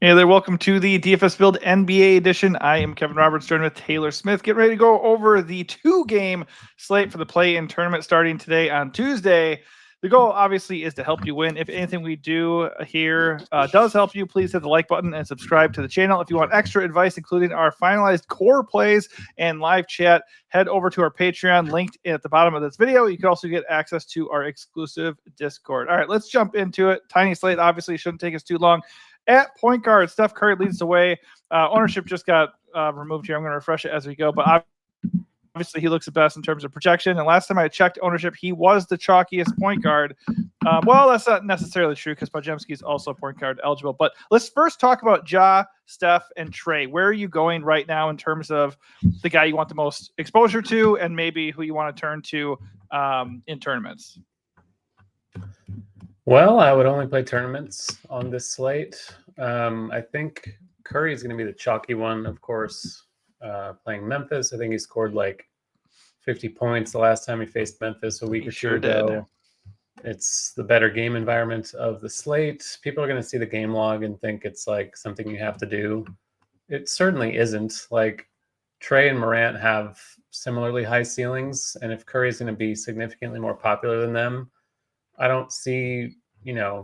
Hey there, welcome to the DFS Build NBA edition. I am Kevin Roberts, joined with Taylor Smith. Get ready to go over the two-game slate for the play-in tournament starting today on Tuesday. The goal, obviously, is to help you win. If anything we do here does help you, please hit the like button and subscribe to the channel. If you want extra advice, including our finalized core plays and live chat, head over to our Patreon, linked at the bottom of this video. You can also get access to our exclusive Discord. All right, let's jump into it. Tiny slate, obviously, shouldn't take us too long. At point guard, Steph Curry leads the way. Ownership just got removed here. I'm going to refresh it as we go, but obviously he looks the best in terms of projection. And last time I checked ownership, he was the chalkiest point guard. Well, that's not necessarily true because Podziemski is also point guard eligible. But let's first talk about Ja, Steph, and Trey. Where are you going right now in terms of the guy you want the most exposure to and maybe who you want to turn to in tournaments? Well, I would only play tournaments on this slate. I think Curry is going to be the chalky one, of course, playing Memphis. I think he scored like 50 points the last time he faced Memphis a week or two ago. It's the better game environment of the slate. People are going to see the game log and think it's like something you have to do. It certainly isn't. Like Trey and Morant have similarly high ceilings, and if Curry is going to be significantly more popular than them, I don't see, I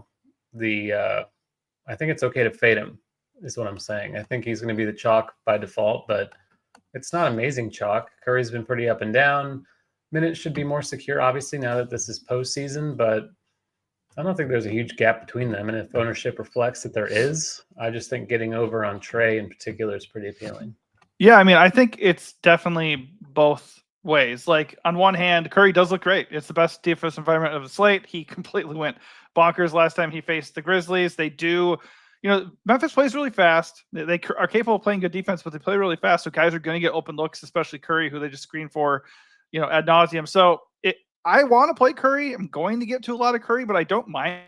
think it's okay to fade him, is what I'm saying. I think he's going to be the chalk by default, but it's not amazing chalk. Curry's been pretty up and down. Minutes should be more secure, obviously, now that this is postseason, but I don't think there's a huge gap between them. And if ownership reflects that there is, I just think getting over on Trey in particular is pretty appealing. Yeah, I mean, I think it's definitely both ways. Like, on one hand, Curry does look great. It's the best DFS environment of the slate. He completely went bonkers last time he faced the Grizzlies. They do, Memphis plays really fast. They are capable of playing good defense, but they play really fast. So guys are going to get open looks, especially Curry, who they just screen for, ad nauseum. So I want to play Curry. I'm going to get to a lot of Curry, but I don't mind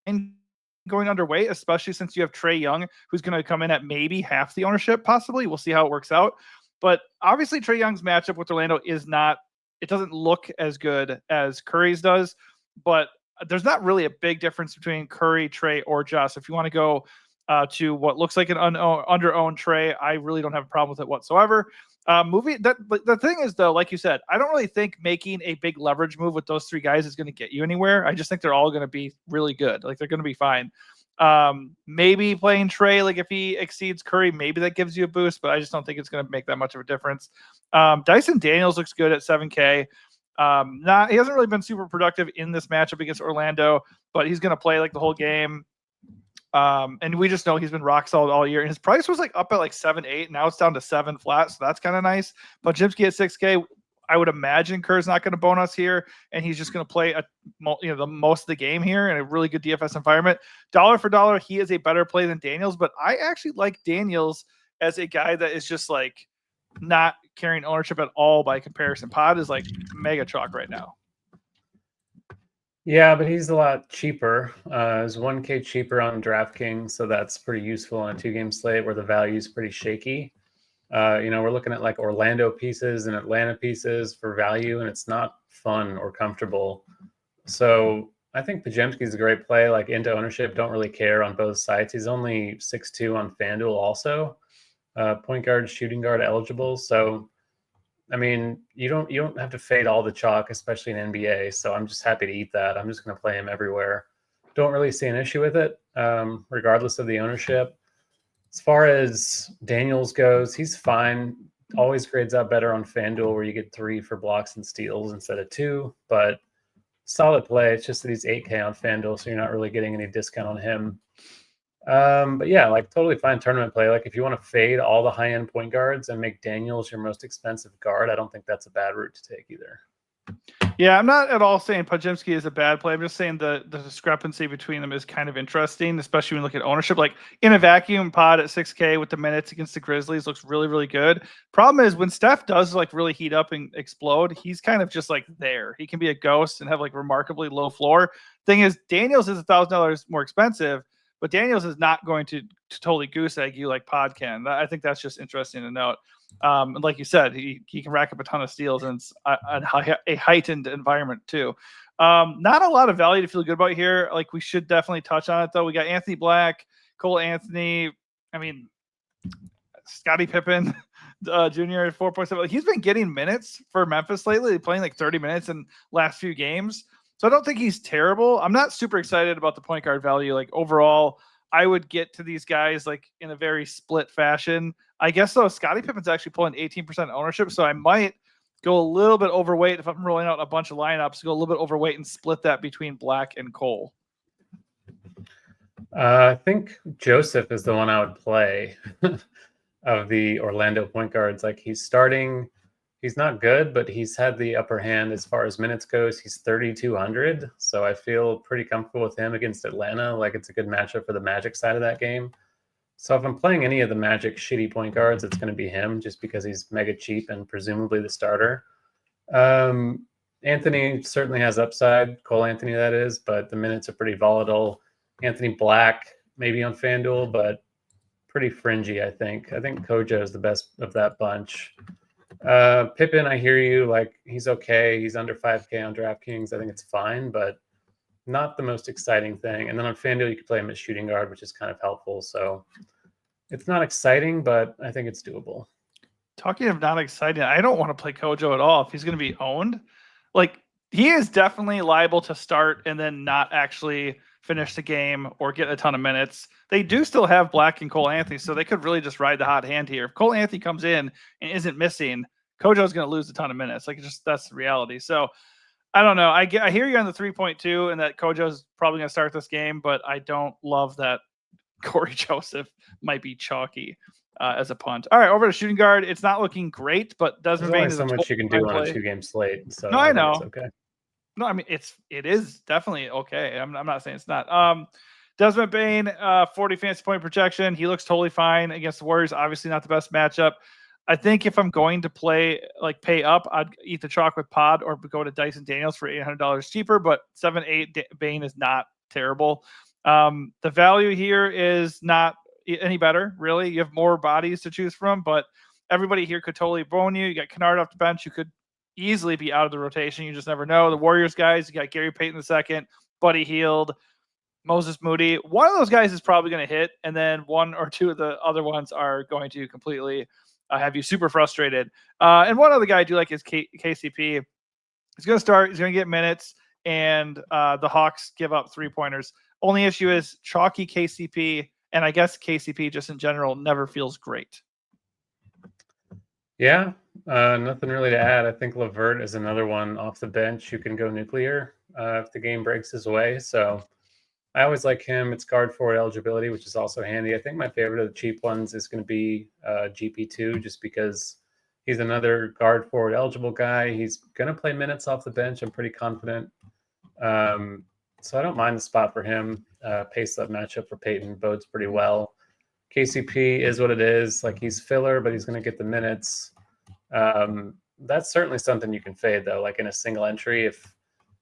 going underweight, especially since you have Trey Young, who's going to come in at maybe half the ownership, possibly. We'll see how it works out. But obviously, Trey Young's matchup with Orlando it doesn't look as good as Curry's does, but there's not really a big difference between Curry, Trey, or Josh. If you want to go to what looks like an under-owned Trey, I really don't have a problem with it whatsoever. The thing is, though, like you said, I don't really think making a big leverage move with those three guys is going to get you anywhere. I just think they're all going to be really good. Like, they're going to be fine. Maybe playing Trey, like if he exceeds Curry, maybe that gives you a boost, but I just don't think it's going to make that much of a difference. Dyson Daniels looks good at 7K. He hasn't really been super productive in this matchup against Orlando, but he's going to play like the whole game. And we just know he's been rock solid all year. And his price was like up at like 7-8. Now it's down to 7 flat. So that's kind of nice. But Podziemski at 6K, I would imagine Kerr's not going to bonus here, and he's just going to play the most of the game here in a really good DFS environment. Dollar for dollar, he is a better play than Daniels, but I actually like Daniels as a guy that is just like not carrying ownership at all by comparison. Pod is like mega chalk right now. Yeah, but he's a lot cheaper. He's 1K cheaper on DraftKings, so that's pretty useful on a 2-game slate where the value is pretty shaky. We're looking at like Orlando pieces and Atlanta pieces for value, and it's not fun or comfortable. So I think Podziemski is a great play. Like, into ownership, don't really care on both sides. He's only 6'2" on FanDuel also. Point guard, shooting guard eligible. So, I mean, you don't have to fade all the chalk, especially in NBA. So I'm just happy to eat that. I'm just going to play him everywhere. Don't really see an issue with it, regardless of the ownership. As far as Daniels goes, he's fine. Always grades out better on FanDuel, where you get 3 for blocks and steals instead of 2. But solid play. It's just that he's 8K on FanDuel, so you're not really getting any discount on him. But yeah, like totally fine tournament play. Like, if you want to fade all the high-end point guards and make Daniels your most expensive guard, I don't think that's a bad route to take either. Yeah, I'm not at all saying Podziemski is a bad play. I'm just saying the discrepancy between them is kind of interesting, especially when you look at ownership. Like, in a vacuum, Pod at 6K with the minutes against the Grizzlies looks really, really good. Problem is, when Steph does like really heat up and explode, he's kind of just like there. He can be a ghost and have like remarkably low floor. Thing is, Daniels is $1,000 more expensive, but Daniels is not going to totally goose egg you like Pod can. I think that's just interesting to note. And like you said, he can rack up a ton of steals, and it's a heightened environment too. Not a lot of value to feel good about here. Like, we should definitely touch on it though. We got Anthony Black, Cole Anthony. I mean, Scottie Pippen Jr. at 4.7. Like, he's been getting minutes for Memphis lately, playing like 30 minutes in last few games. So I don't think he's terrible. I'm not super excited about the point guard value. Like overall, I would get to these guys like in a very split fashion. I guess though, Scottie Pippen's actually pulling 18% ownership, so I might go a little bit overweight if I'm rolling out a bunch of lineups. Go a little bit overweight and split that between Black and Cole. I think Joseph is the one I would play of the Orlando point guards. Like he's starting, he's not good, but he's had the upper hand as far as minutes goes. He's 3,200, so I feel pretty comfortable with him against Atlanta. Like it's a good matchup for the Magic side of that game. So if I'm playing any of the Magic shitty point guards, it's going to be him just because he's mega cheap and presumably the starter. Anthony certainly has upside, Cole Anthony that is, but the minutes are pretty volatile. Anthony Black maybe on FanDuel, but pretty fringy, I think. I think Kojo is the best of that bunch. Pippen, I hear you. Like, he's okay. He's under 5K on DraftKings. I think it's fine, but not the most exciting thing. And then on FanDuel, you could play him as shooting guard, which is kind of helpful. So it's not exciting, but I think it's doable. Talking of not exciting, I don't want to play Kojo at all if he's going to be owned. Like, he is definitely liable to start and then not actually finish the game or get a ton of minutes. They do still have Black and Cole Anthony, so they could really just ride the hot hand here. If Cole Anthony comes in and isn't missing, Kojo's going to lose a ton of minutes. Like, just that's the reality. So I don't know. I hear you on the 3.2 and that Kojo's probably going to start this game, but I don't love that Corey Joseph might be chalky as a punt. All right, over to shooting guard. It's not looking great, but Desmond Bane is so much you can do on a 2-game slate. So no, I know. It's okay. No, I mean it is definitely okay. I'm not saying it's not. Desmond Bane, 40 fantasy point projection. He looks totally fine against the Warriors. Obviously not the best matchup. I think if I'm going to pay up, I'd eat the chalk with Pod or go to Dyson Daniels for $800 cheaper. But 7-8 Bane is not terrible. The value here is not any better, really. You have more bodies to choose from, but everybody here could totally bone you. You got Kennard off the bench. You could easily be out of the rotation. You just never know. The Warriors guys, you got Gary Payton II, Buddy Hield, Moses Moody. One of those guys is probably going to hit, and then one or two of the other ones are going to completely have you super frustrated. And one other guy I do like is KCP. He's going to start. He's going to get minutes, and the Hawks give up 3-pointers. Only issue is chalky KCP, and I guess KCP just in general never feels great. Yeah, nothing really to add. I think LeVert is another one off the bench who can go nuclear if the game breaks his way. So I always like him. It's guard forward eligibility, which is also handy. I think my favorite of the cheap ones is going to be GP2, just because he's another guard forward eligible guy. He's going to play minutes off the bench. I'm pretty confident. So I don't mind the spot for him. Pace up matchup for Peyton bodes pretty well. KCP is what it is. Like, he's filler, but he's going to get the minutes. That's certainly something you can fade, though. Like in a single entry, if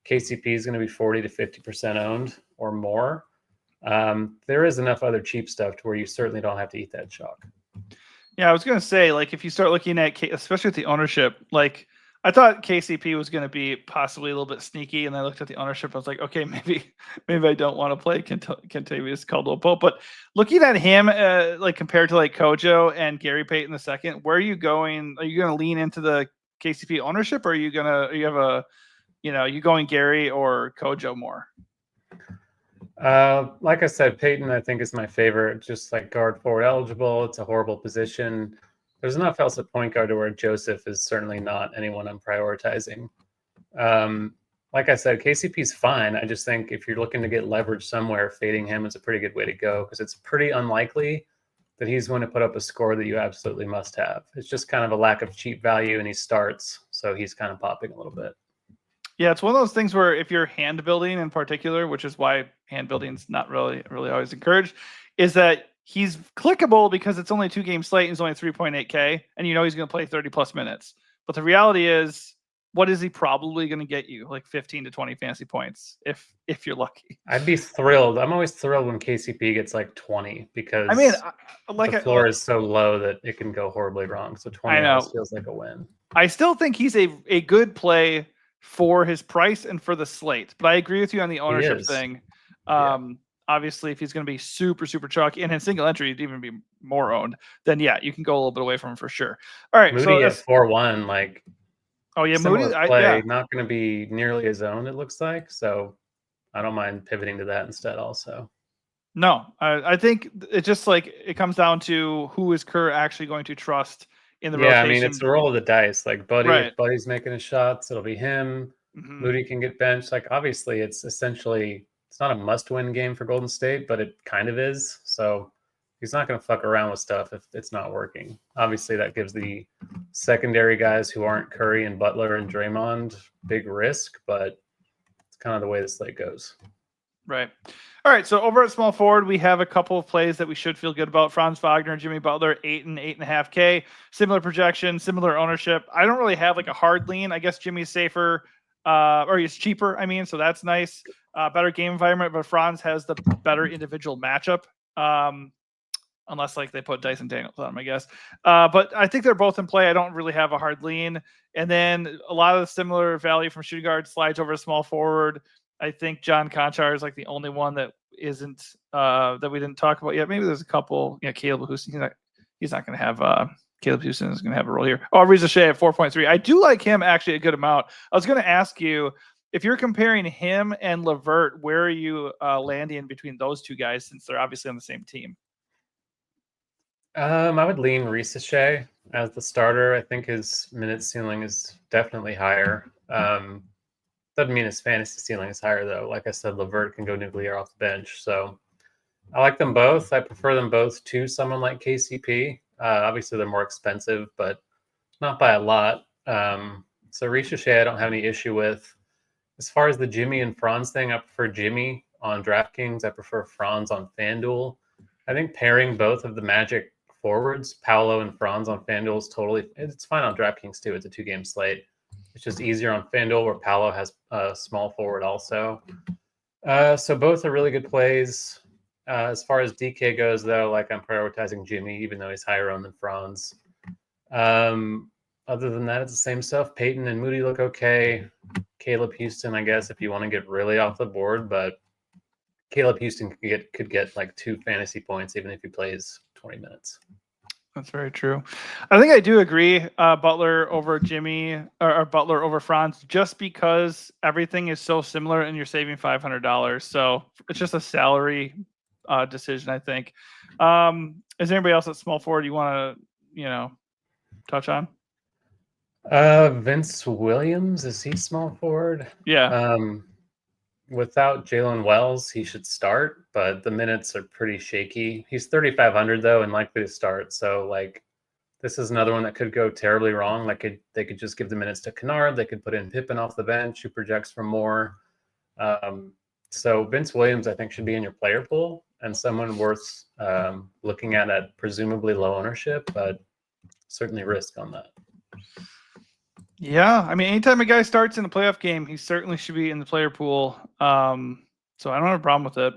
KCP is going to be 40 to 50% owned or more, there is enough other cheap stuff to where you certainly don't have to eat that chalk. Yeah, I was going to say, like, if you start looking at, especially with the ownership, like, I thought KCP was going to be possibly a little bit sneaky, and I looked at the ownership. I was like, okay, maybe I don't want to play Kentavious Caldwell-Pope. But looking at him, like compared to like Kojo and Gary Payton II, where are you going? Are you going to lean into the KCP ownership, or are you you going Gary or Kojo more? Like I said, Peyton I think is my favorite. Just like guard forward eligible, it's a horrible position. There's enough else at point guard to where Joseph is certainly not anyone I'm prioritizing. Like I said, KCP's fine. I just think if you're looking to get leverage somewhere, fading him is a pretty good way to go, because it's pretty unlikely that he's going to put up a score that you absolutely must have. It's just kind of a lack of cheap value, and he starts, so he's kind of popping a little bit. Yeah, it's one of those things where if you're hand building in particular, which is why hand building is not really always encouraged, is that he's clickable because it's only a 2-game slate and he's only 3.8K, and he's going to play 30 plus minutes. But the reality is, what is he probably going to get you? Like 15 to 20 fantasy points if you're lucky. I'd be thrilled. I'm always thrilled when KCP gets like 20, because the floor is so low that it can go horribly wrong. So 20 always feels like a win. I still think he's a good play for his price and for the slate, but I agree with you on the ownership thing. obviously, if he's going to be super, super chalky and in single entry, he'd even be more owned, then yeah, you can go a little bit away from him for sure. All right. Moody at 4-1, like, oh yeah, similar Moody. play, not going to be nearly as owned, it looks like. So I don't mind pivoting to that instead also. No, I think it's just like it comes down to who is Kerr actually going to trust in the rotation. I mean, it's a roll of the dice. Like Buddy, Right. if Buddy's making his shots, it'll be him. Moody can get benched. Like, obviously, it's not a must-win game for Golden State, but it kind of is. So he's not going to fuck around with stuff if it's not working. Obviously, that gives the secondary guys who aren't Curry and Butler and Draymond big risk, but it's kind of the way the slate goes. Right. All right. So over at small forward, we have a couple of plays that we should feel good about. Franz Wagner, Jimmy Butler, 8 and 8.5 K. Similar projection, similar ownership. I don't really have like a hard lean. I guess Jimmy's safer, or he's cheaper. I mean, so that's nice. Better game environment, but Franz has the better individual matchup. Unless like they put Dyson Daniels on him, I guess. But I think they're both in play. I don't really have a hard lean. And then a lot of the similar value from shooting guard slides over to small forward. I think John Conchar is like the only one that isn't that we didn't talk about yet. Maybe there's a couple. Yeah, Caleb Houston. He's not going to have. Caleb Houston is going to have a role here. Oh, Ariza Shea at 4.3. I do like him actually a good amount. I was going to ask you if you're comparing him and LeVert, where are you landing between those two guys since they're obviously on the same team? I would lean Ariza Shea as the starter. I think his minute ceiling is definitely higher. Doesn't mean his fantasy ceiling is higher, though. Like I said, LeVert can go nuclear off the bench. So I like them both. I prefer them both to someone like KCP. Obviously, they're more expensive, but not by a lot. So Ariza Shea, I don't have any issue with. As far as the Jimmy and Franz thing, I prefer Jimmy on DraftKings. I prefer Franz on FanDuel. I think pairing both of the Magic forwards, Paolo and Franz on FanDuel is it's fine on DraftKings too. It's a 2-game slate. It's just easier on FanDuel where Paolo has a small forward also. So both are really good plays. As far as DK goes, though, like I'm prioritizing Jimmy, even though he's higher owned than Franz. Other than that, it's the same stuff. Peyton and Moody look okay. Caleb Houston, I guess, if you want to get really off the board, but Caleb Houston could get like 2 fantasy points even if he plays 20 minutes. That's very true. I think I do agree. Butler over Jimmy or Butler over Franz, just because everything is so similar and you're saving $500. So it's just a salary decision, I think. Is there anybody else at small forward you want to, touch on? Vince Williams, is he small forward? Yeah. Without Jalen Wells, he should start, but the minutes are pretty shaky. He's 3,500 though, and likely to start. So like, this is another one that could go terribly wrong. Like they could just give the minutes to Kennard. They could put in Pippen off the bench, who projects for more. So Vince Williams, I think, should be in your player pool and someone worth looking at presumably low ownership, but certainly risk on that. Yeah, I mean, anytime a guy starts in a playoff game, he certainly should be in the player pool. So I don't have a problem with it.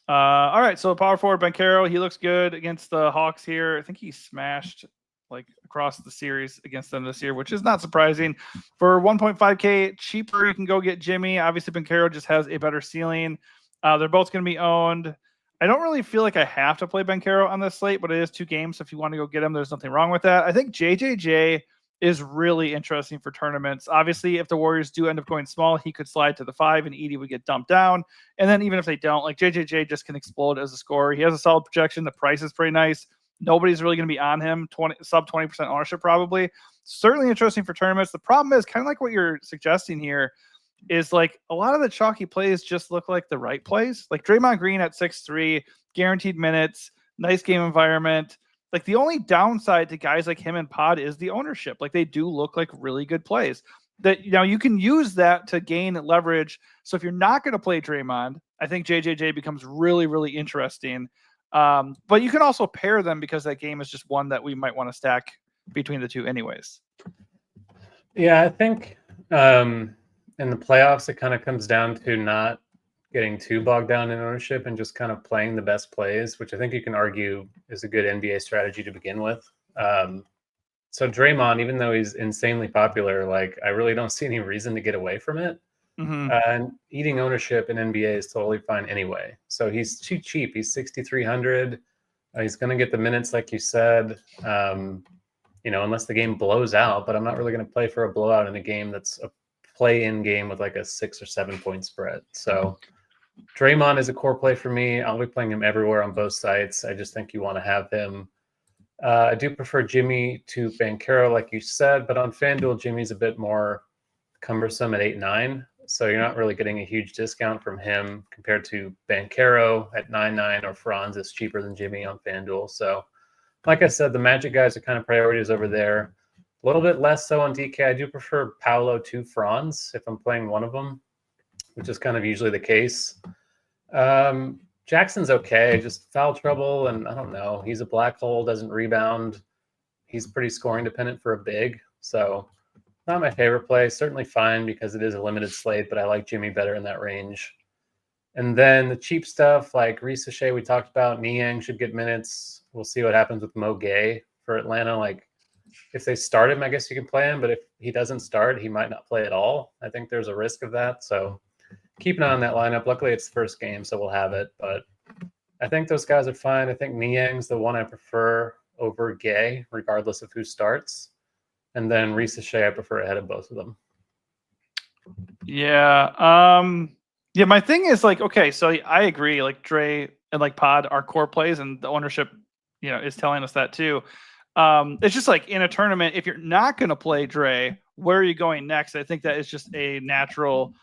All right, so power forward Banchero, he looks good against the Hawks here. I think he smashed like across the series against them this year, which is not surprising. For 1.5K cheaper, you can go get Jimmy. Obviously, Banchero just has a better ceiling. They're both going to be owned. I don't really feel like I have to play Banchero on this slate, but it is 2 games. So if you want to go get him, there's nothing wrong with that. I think JJJ is really interesting for tournaments. Obviously, if the Warriors do end up going small, he could slide to the 5 and Edey would get dumped down. And then even if they don't, like JJJ just can explode as a scorer. He has a solid projection. The price is pretty nice. Nobody's really going to be on him. Sub 20% ownership probably. Certainly interesting for tournaments. The problem is kind of like what you're suggesting here is like a lot of the chalky plays just look like the right plays. Like Draymond Green at 6'3", guaranteed minutes, nice game environment. Like the only downside to guys like him and Pod is the ownership. Like they do look like really good plays that, you can use that to gain leverage. So if you're not going to play Draymond, I think JJJ becomes really, really interesting. But you can also pair them because that game is just one that we might want to stack between the two anyways. Yeah, I think in the playoffs, it kind of comes down to not getting too bogged down in ownership and just kind of playing the best plays, which I think you can argue is a good NBA strategy to begin with. So Draymond, even though he's insanely popular, like I really don't see any reason to get away from it. And eating ownership in NBA is totally fine anyway. So he's too cheap. He's 6,300. He's going to get the minutes, like you said, unless the game blows out. But I'm not really going to play for a blowout in a game that's a play-in game with like a 6 or 7 point spread. So Draymond is a core play for me. I'll be playing him everywhere on both sites. I just think you want to have him. I do prefer Jimmy to Banchero, like you said, but on FanDuel, Jimmy's a bit more cumbersome at 8.9. So you're not really getting a huge discount from him compared to Banchero at 9.9, or Franz is cheaper than Jimmy on FanDuel. So like I said, the Magic guys are kind of priorities over there. A little bit less so on DK. I do prefer Paolo to Franz if I'm playing one of them, which is kind of usually the case. Jackson's okay, just foul trouble, and I don't know. He's a black hole, doesn't rebound. He's pretty scoring dependent for a big, so not my favorite play. Certainly fine because it is a limited slate, but I like Jimmy better in that range. And then the cheap stuff like Ricochet we talked about, Niang should get minutes. We'll see what happens with Mo Gay for Atlanta. Like if they start him, I guess you can play him, but if he doesn't start, he might not play at all. I think there's a risk of that, so keep an eye on that lineup. Luckily, it's the first game, so we'll have it. But I think those guys are fine. I think Niang's the one I prefer over Gay, regardless of who starts. And then Ricochet, I prefer ahead of both of them. Yeah. Yeah, my thing is like, okay, so I agree. Like Dre and like Pod are core plays, and the ownership, is telling us that too. It's just like in a tournament, if you're not going to play Dre, where are you going next? I think that is just a natural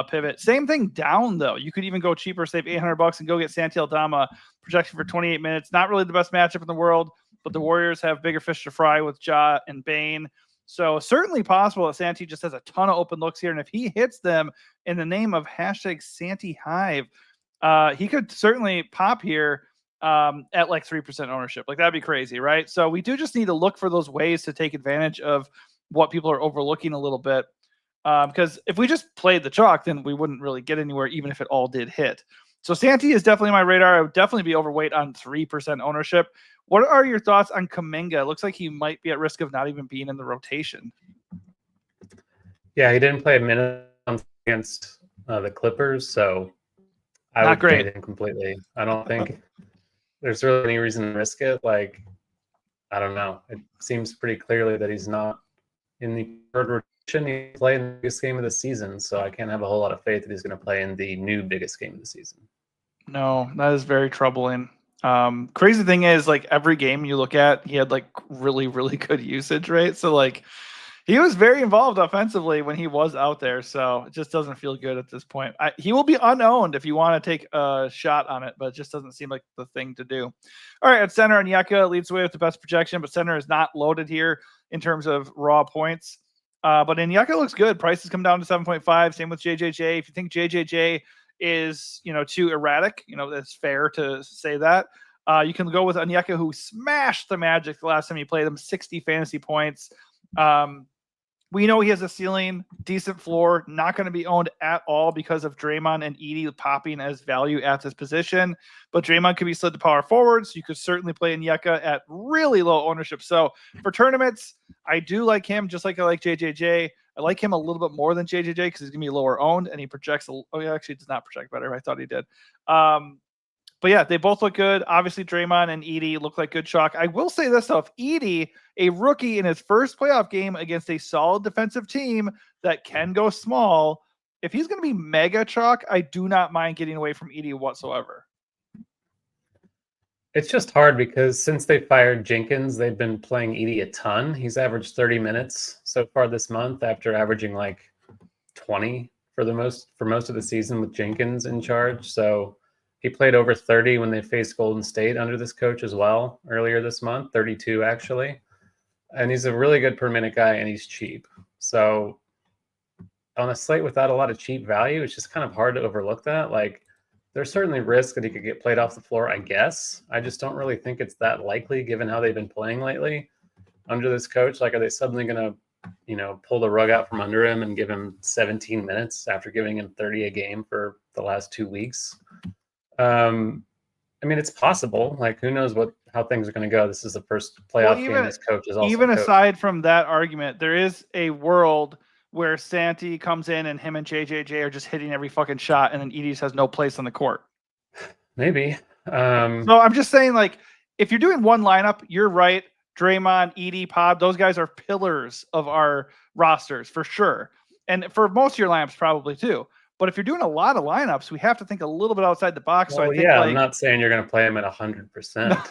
pivot. Same thing down though. You could even go cheaper, save $800 and go get Santi Aldama, projection for 28 minutes. Not really the best matchup in the world, but the Warriors have bigger fish to fry with Ja and Bane. So certainly possible that Santi just has a ton of open looks here. And if he hits them in the name of hashtag Santi Hive, he could certainly pop here at like 3% ownership. Like that'd be crazy, right? So we do just need to look for those ways to take advantage of what people are overlooking a little bit. Because if we just played the chalk, then we wouldn't really get anywhere, even if it all did hit. So Santi is definitely my radar. I would definitely be overweight on 3% ownership. What are your thoughts on Kuminga? It looks like he might be at risk of not even being in the rotation. Yeah, he didn't play a minute against the Clippers, so I would fade him completely. I don't think there's really any reason to risk it. Like, I don't know. It seems pretty clearly that he's not in the third rotation. He played in the biggest game of the season, so I can't have a whole lot of faith that he's going to play in the new biggest game of the season. No, that is very troubling. Crazy thing is, like every game you look at, he had like really, really good usage, right? So like he was very involved offensively when he was out there. So it just doesn't feel good at this point. He will be unowned if you want to take a shot on it, but it just doesn't seem like the thing to do. All right, at center, Onyeka leads the way with the best projection, but center is not loaded here in terms of raw points. But Onyeka looks good. Prices come down to 7.5. Same with JJJ. If you think JJJ is too erratic, it's fair to say that. You can go with Onyeka, who smashed the Magic the last time he played them, 60 fantasy points. We know he has a ceiling, decent floor, not going to be owned at all because of Draymond and Edey popping as value at this position. But Draymond could be slid to power forward, so you could certainly play Onyeka at really low ownership. So for tournaments, I do like him, just like I like JJJ. I like him a little bit more than JJJ because he's going to be lower owned, and he projects. He actually does not project better. I thought he did. But yeah, they both look good. Obviously, Draymond and Edey look like good chalk. I will say this, though. If Edey, a rookie in his first playoff game against a solid defensive team that can go small, if he's going to be mega chalk, I do not mind getting away from Edey whatsoever. It's just hard because since they fired Jenkins, they've been playing Edey a ton. He's averaged 30 minutes so far this month after averaging like 20 for most of the season with Jenkins in charge. So he played over 30 when they faced Golden State under this coach as well earlier this month, 32 actually. And he's a really good per minute guy, and he's cheap. So on a slate without a lot of cheap value, it's just kind of hard to overlook that. Like, there's certainly risk that he could get played off the floor, I guess. I just don't really think it's that likely given how they've been playing lately under this coach. Like, are they suddenly going to, pull the rug out from under him and give him 17 minutes after giving him 30 a game for the last 2 weeks? I mean, it's possible. Like, who knows how things are going to go? This is the first playoff game this coach is also even aside from that argument, there is a world where Santi comes in and him and JJJ are just hitting every fucking shot, and then Edie has no place on the court. Maybe. So I'm just saying, like, if you're doing one lineup, you're right. Draymond, Edie, Pod, those guys are pillars of our rosters for sure. And for most of your lineups, probably too. But if you're doing a lot of lineups, we have to think a little bit outside the box. Well, So I think, yeah, like, I'm not saying you're going to play him at 100%,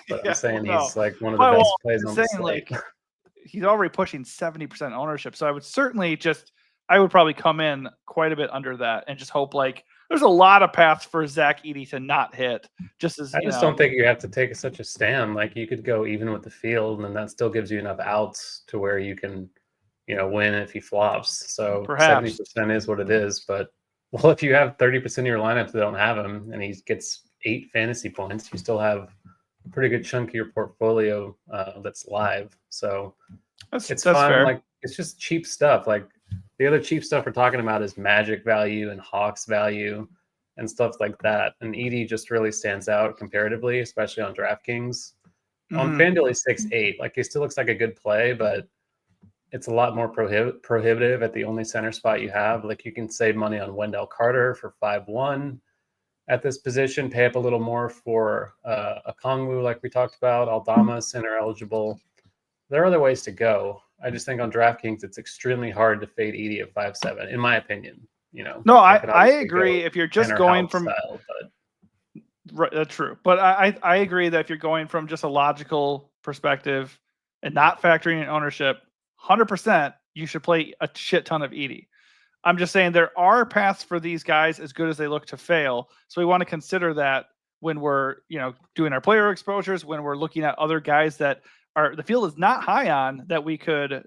but yeah, I'm saying well, he's like one of the well, best plays I'm on the saying, slate. like, he's already pushing 70% ownership. So I would certainly I would probably come in quite a bit under that and just hope, like, there's a lot of paths for Zach Edey to not hit. Just as I just don't think you have to take such a stand. Like, you could go even with the field, and that still gives you enough outs to where you can, win if he flops. So perhaps 70% is what it is. But, well, if you have 30% of your lineups that don't have him and he gets 8 fantasy points, you still have a pretty good chunk of your portfolio that's live. So it's fun. Fair. Like, it's just cheap stuff. Like, the other cheap stuff we're talking about is Magic value and Hawks value and stuff like that. And Edey just really stands out comparatively, especially on DraftKings. On FanDuel, he's 6'8". Like, he still looks like a good play, but it's a lot more prohibitive at the only center spot you have. Like, you can save money on Wendell Carter for 5'1" at this position, pay up a little more for a Kongwu, like we talked about, Aldama, center eligible. There are other ways to go. I just think on DraftKings, it's extremely hard to fade Edey at 5'7", in my opinion. No, I agree. If you're just going from style, right, that's true. But I agree that if you're going from just a logical perspective and not factoring in ownership, 100%, you should play a shit ton of Edey. I'm just saying there are paths for these guys as good as they look to fail. So we want to consider that when we're, doing our player exposures, when we're looking at other guys that the field is not high on, that we could,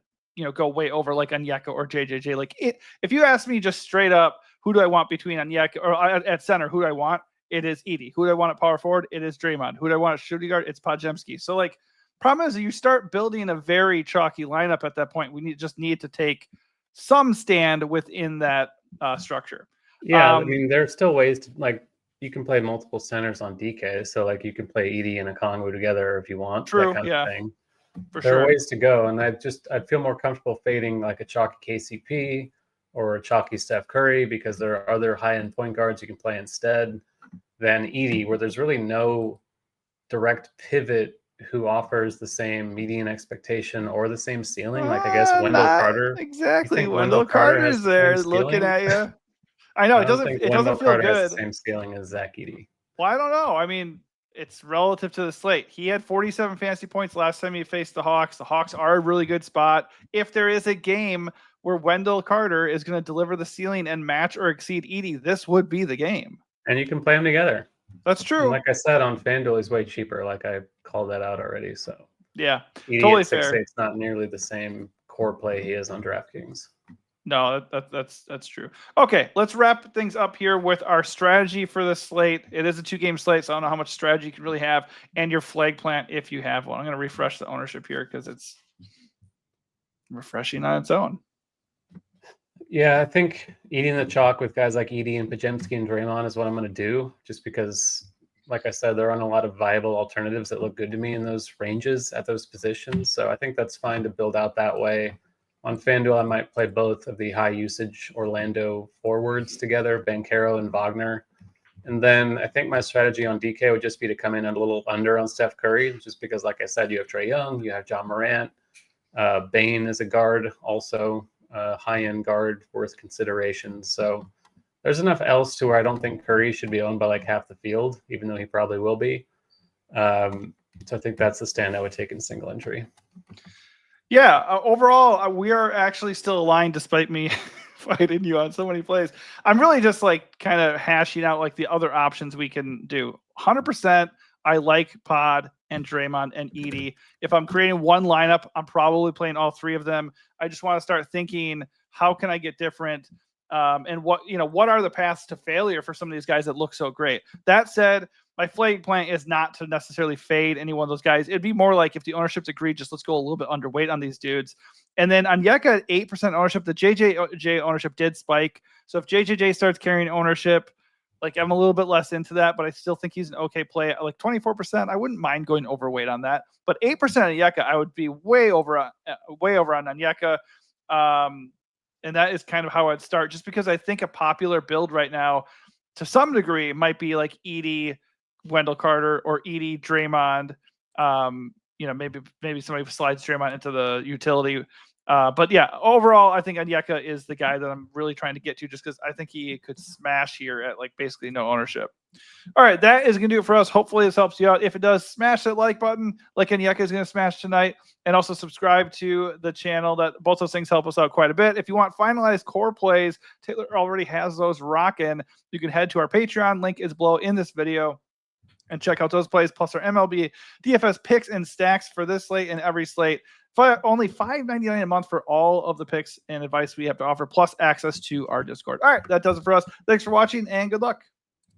go way over, like Onyeka or JJJ. Like, if you ask me just straight up, who do I want between Onyeka or at center? Who do I want? It is Edey. Who do I want at power forward? It is Draymond. Who do I want at shooting guard? It's Podziemski. So, like, problem is you start building a very chalky lineup at that point. We just need to take some stand within that structure. Yeah, I mean, there are still ways to, like, you can play multiple centers on DK. So, like, you can play Edey and a Kongwu together if you want. True, that kind of thing. There are ways to go, and I'd feel more comfortable fading like a chalky KCP or a chalky Steph Curry, because there are other high-end point guards you can play instead than Edey, where there's really no direct pivot who offers the same median expectation or the same ceiling. Like, I guess Wendell Carter. Exactly. Wendell Carter's there looking at you. I know it doesn't feel Carter good. has the same scaling as Zach Edey. Well, I don't know. I mean, it's relative to the slate. He had 47 fantasy points last time he faced the Hawks. The Hawks are a really good spot. If there is a game where Wendell Carter is going to deliver the ceiling and match or exceed Edey, this would be the game. And you can play them together. That's true. And like I said, on FanDuel, he's way cheaper. Like, I called that out already. So yeah, Edey totally at 6'8" fair. It's not nearly the same core play he is on DraftKings. No, that's true. Okay, let's wrap things up here with our strategy for the slate. It is a 2-game slate, so I don't know how much strategy you can really have, and your flag plant if you have one. I'm going to refresh the ownership here because it's refreshing on its own. Yeah, I think eating the chalk with guys like Edey and Podziemski and Draymond is what I'm going to do, just because, like I said, there aren't a lot of viable alternatives that look good to me in those ranges at those positions. So I think that's fine to build out that way. On FanDuel, I might play both of the high-usage Orlando forwards together, Banchero and Wagner. And then I think my strategy on DK would just be to come in a little under on Steph Curry, just because, like I said, you have Trae Young, you have John Morant. Bane is a guard, also a high-end guard worth consideration. So there's enough else to where I don't think Curry should be owned by like half the field, even though he probably will be. So I think that's the stand I would take in single entry. Yeah, overall, we are actually still aligned despite me fighting you on so many plays. I'm really just like kind of hashing out like the other options we can do. 100%, I like Pod and Draymond and Edey. If I'm creating one lineup, I'm probably playing all three of them. I just want to start thinking, how can I get different? And what are the paths to failure for some of these guys that look so great? That said, my flag plan is not to necessarily fade any one of those guys. It'd be more like if the ownership's egregious, let's go a little bit underweight on these dudes. And then Onyeka at 8% ownership, the JJJ ownership did spike. So if JJJ starts carrying ownership, like I'm a little bit less into that, but I still think he's an okay play. Like 24%, I wouldn't mind going overweight on that. But 8% Onyeka, I would be way over on Onyeka. And that is kind of how I'd start, just because I think a popular build right now, to some degree, might be like Edie, Wendell Carter, or Edie, Draymond. Maybe somebody slides Draymond into the utility. But yeah, overall, I think Onyeka is the guy that I'm really trying to get to, just because I think he could smash here at like basically no ownership. All right, that is going to do it for us. Hopefully this helps you out. If it does, smash that like button like Onyeka is going to smash tonight, and also subscribe to the channel. That both those things help us out quite a bit. If you want finalized core plays, Taylor already has those rocking. You can head to our Patreon. Link is below in this video, and check out those plays, plus our MLB DFS picks and stacks for this slate and every slate. Only $5.99 a month for all of the picks and advice we have to offer, plus access to our Discord. All right, that does it for us. Thanks for watching, and good luck.